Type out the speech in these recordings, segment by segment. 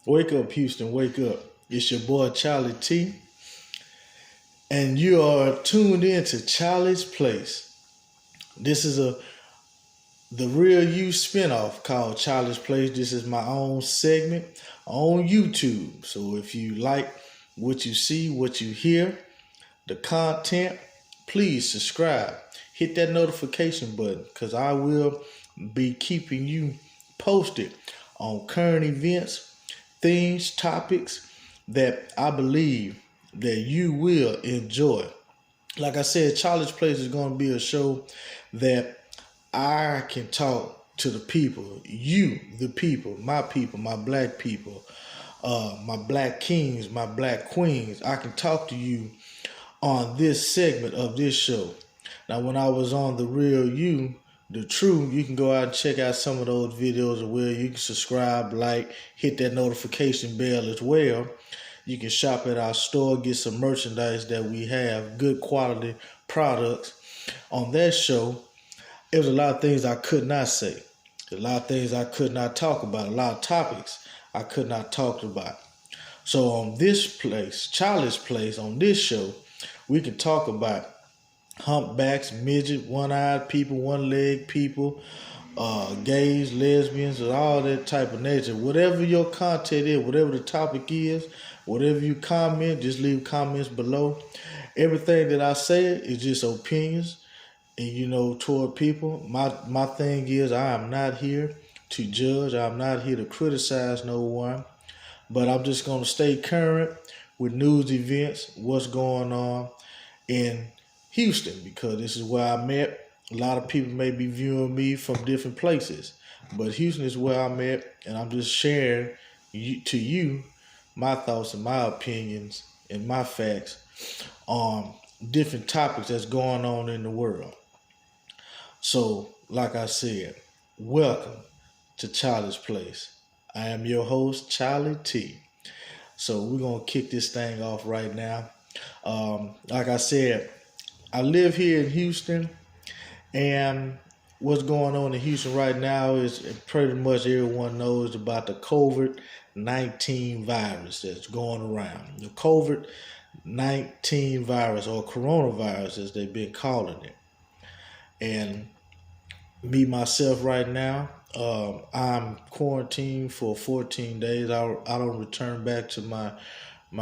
Wake up, Houston, wake up. It's your boy Chalee T, and you are tuned in to Chalee's Place. This is the Real You spinoff called Chalee's Place. This is my own segment on YouTube. So if you like what you see, what you hear, the content, please subscribe. Hit that notification button because I will be keeping you posted on current events, things, topics that I believe that you will enjoy. Like I said, Challenge Place is going to be a show that I can talk to the people, you, the people, my black people, my black kings, my black queens. I can talk to you on this segment of this show. Now, when I was on The Real You, The True, you can go out and check out some of those videos as well. You can subscribe, like, hit that notification bell as well. You can shop at our store, get some merchandise that we have, good quality products. On that show, there was a lot of things I could not say, a lot of things I could not talk about, a lot of topics I could not talk about. So on this place, Child's Place, on this show, we can talk about humpbacks, midget, one-eyed people, one-legged people, gays, lesbians, and all that type of nature. Whatever your content is, whatever the topic is, whatever you comment, just leave comments below. Everything that I say is just opinions, and toward people. My thing is, I am not here to judge. I'm not here to criticize no one, but I'm just gonna stay current with news events, what's going on in Houston, because this is where I'm at. A lot of people may be viewing me from different places, but Houston is where I'm at, and I'm just sharing to you my thoughts and my opinions and my facts on different topics that's going on in the world. So, like I said, welcome to Child's Place. I am your host, Chalee T. So we're going to kick this thing off right now. Like I said, I live here in Houston, and what's going on in Houston right now is pretty much everyone knows about the COVID-19 virus that's going around. The COVID-19 virus, or coronavirus as they've been calling it. And me, myself, right now, I'm quarantined for 14 days. I don't return back to my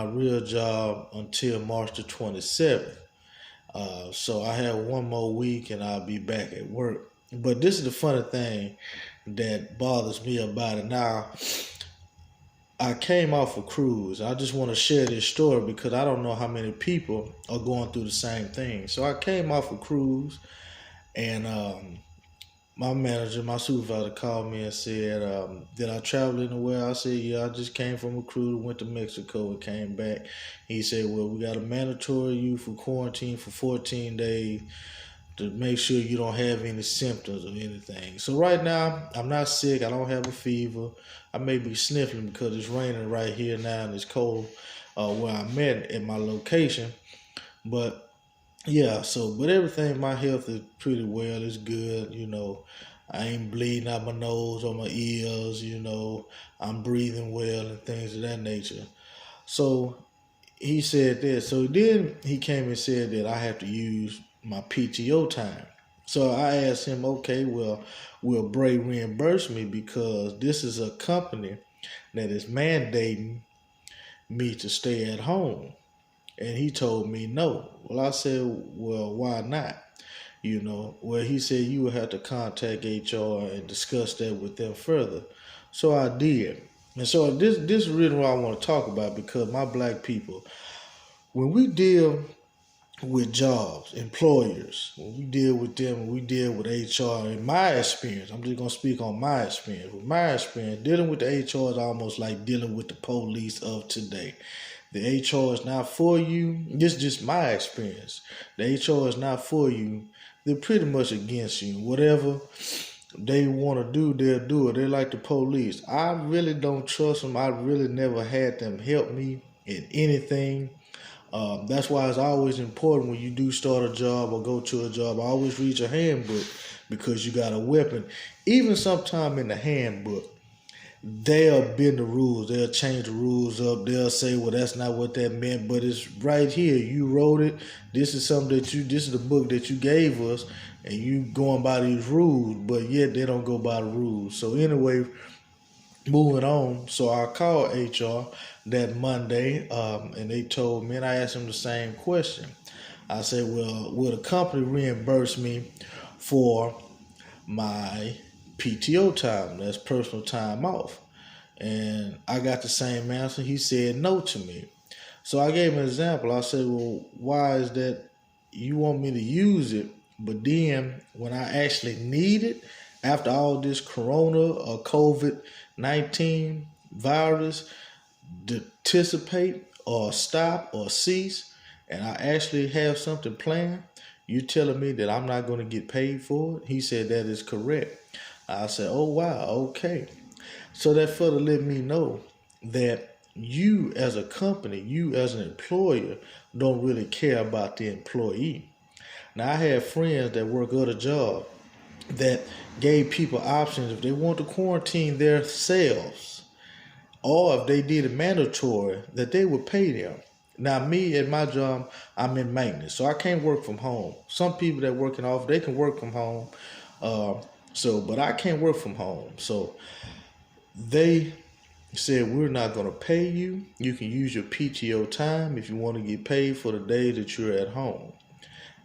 real job until March the 27th. So I have one more week and I'll be back at work. But this is the funny thing that bothers me about it. Now, I came off a cruise. I just want to share this story because I don't know how many people are going through the same thing. So I came off a cruise, and my manager, my supervisor, called me and said, did I travel anywhere? I said, yeah, I just came from a cruise, went to Mexico and came back. He said, well, we got a mandatory you for quarantine for 14 days to make sure you don't have any symptoms or anything. So right now, I'm not sick. I don't have a fever. I may be sniffling because it's raining right here now and it's cold where I'm at my location. But yeah, but everything, my health is pretty well. It's good, I ain't bleeding out my nose or my ears, I'm breathing well and things of that nature. So he said that. So then he came and said that I have to use my PTO time. So I asked him, okay, well, will Bray reimburse me because this is a company that is mandating me to stay at home? And he told me no. Well, I said, well, why not? Well, he said you would have to contact HR and discuss that with them further. So I did. And so this is really what I want to talk about, because my black people, when we deal with jobs, employers, when we deal with them, when we deal with HR, in my experience, I'm just going to speak on my experience. With my experience, dealing with the HR is almost like dealing with the police of today. The HR is not for you. This is just my experience. The HR is not for you. They're pretty much against you. Whatever they want to do, they'll do it. They're like the police. I really don't trust them. I really never had them help me in anything. That's why it's always important when you do start a job or go to a job, always read your handbook, because you got a weapon. Even sometime in the handbook, they'll bend the rules. They'll change the rules up. They'll say, well, that's not what that meant, but it's right here. You wrote it. This is something this is the book that you gave us, and you going by these rules, but yet they don't go by the rules. So anyway, moving on. So I called HR that Monday, and they told me, and I asked them the same question. I said, well, will the company reimburse me for my PTO time? That's personal time off. And I got the same answer. He said no to me. So I gave him an example. I said, well, why is that you want me to use it, but then when I actually need it, after all this corona or COVID-19 virus to anticipate or stop or cease, and I actually have something planned, you telling me that I'm not going to get paid for it? He said that is correct. I said, oh wow, okay. So that further let me know that you as a company, you as an employer, don't really care about the employee. Now I have friends that work other jobs that gave people options if they want to quarantine themselves, or if they did it mandatory, that they would pay them. Now me at my job, I'm in maintenance, so I can't work from home. Some people that work in office, they can work from home. But I can't work from home. So they said, we're not going to pay you. You can use your PTO time if you want to get paid for the day that you're at home.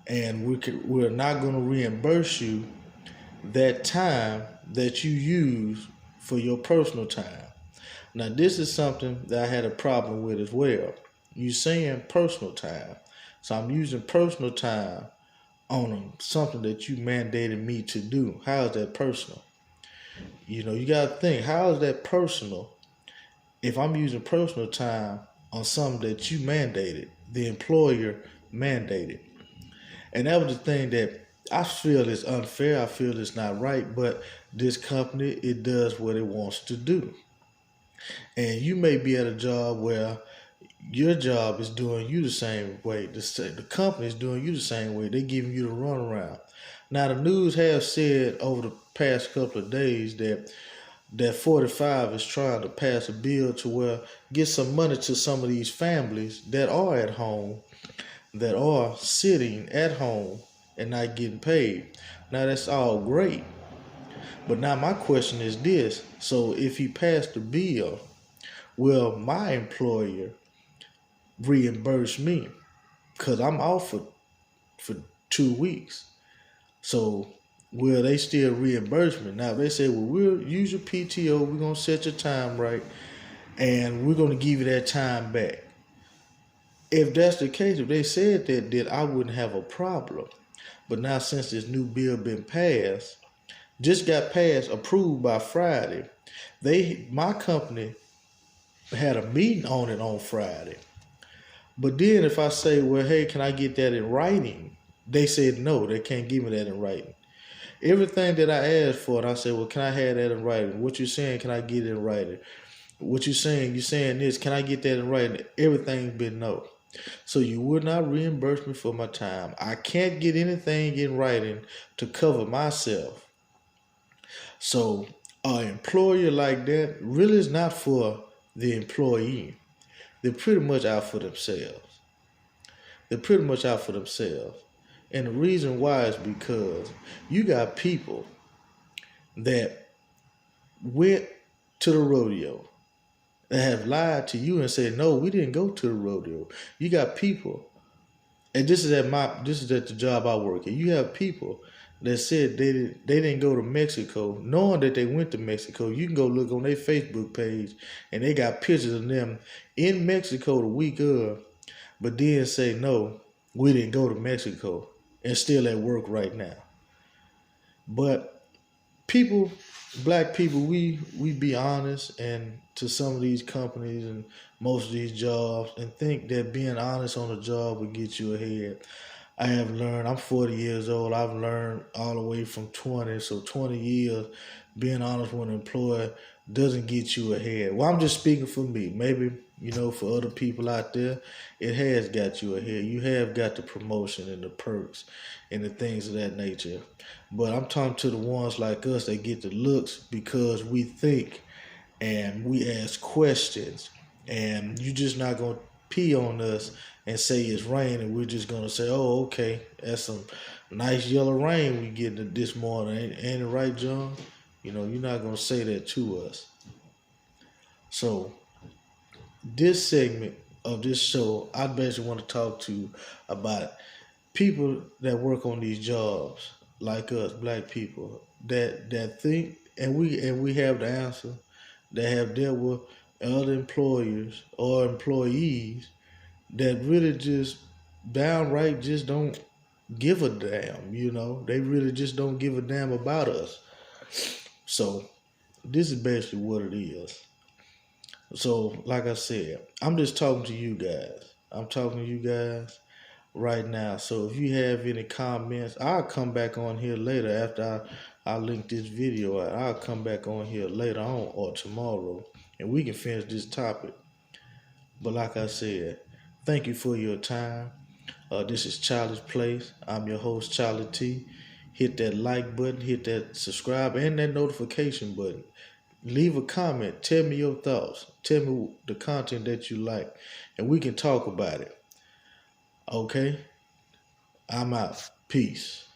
And we're not going to reimburse you that time that you use for your personal time. Now, this is something that I had a problem with as well. You saying personal time. So I'm using personal time on something that you mandated me to do. How is that personal? You got to think, how is that personal if I'm using personal time on something that you mandated, the employer mandated? And that was the thing that I feel is unfair. I feel it's not right, but this company, it does what it wants to do. And you may be at a job where your job is doing you the same way. The company is doing you the same way. They're giving you the runaround. Now, the news has said over the past couple of days that 45 is trying to pass a bill to where get some money to some of these families that are at home, that are sitting at home and not getting paid. Now, that's all great. But now my question is this. So if he passed the bill, will my employer reimburse me? Because I'm off for 2 weeks. So will they still reimburse me? Now, if they say, well, we'll use your PTO, we're going to set your time right, and we're going to give you that time back. If that's the case, if they said that, then I wouldn't have a problem. But now, since this new bill been passed, just got passed, approved by Friday, my company had a meeting on it on Friday. But then if I say, well, hey, can I get that in writing? They said no, they can't give me that in writing. Everything that I asked for, and I said, well, can I have that in writing? What you saying, can I get it in writing? What you saying this, can I get that in writing? Everything's been no. So you would not reimburse me for my time. I can't get anything in writing to cover myself. So an employer like that really is not for the employee. They're pretty much out for themselves. They're pretty much out for themselves. And the reason why is because you got people that went to the rodeo that have lied to you and said, no, we didn't go to the rodeo. You got people, and this is at the job I work at. You have people that said they didn't go to Mexico, knowing that they went to Mexico. You can go look on their Facebook page, and they got pictures of them in Mexico the week of, but then say, no, we didn't go to Mexico, and still at work right now. But people, black people, we be honest, and to some of these companies and most of these jobs, and think that being honest on a job will get you ahead. I have learned, I'm 40 years old, I've learned all the way from 20, so 20 years, being honest with an employer doesn't get you ahead. Well, I'm just speaking for me. Maybe, for other people out there, it has got you ahead. You have got the promotion and the perks and the things of that nature. But I'm talking to the ones like us that get the looks because we think and we ask questions, and you just not gonna pee on us and say it's raining. We're just gonna say, oh, okay, that's some nice yellow rain we getting this morning, ain't it right, John? You know, you're not gonna say that to us. So this segment of this show, I basically want to talk to about people that work on these jobs, like us, black people, that think, and we have the answer, that have dealt with other employers or employees that really just downright just don't give a damn. You know, they really just don't give a damn about us. So this is basically what it is. So, like I said, I'm just talking to you guys. I'm talking to you guys right now. So if you have any comments, I'll come back on here later after I link this video out. I'll come back on here later on or tomorrow, and we can finish this topic. But like I said, thank you for your time. This is Chalee's Place. I'm your host, Chalee T. Hit that like button, hit that subscribe, and that notification button. Leave a comment. Tell me your thoughts. Tell me the content that you like, and we can talk about it. Okay? I'm out. Peace.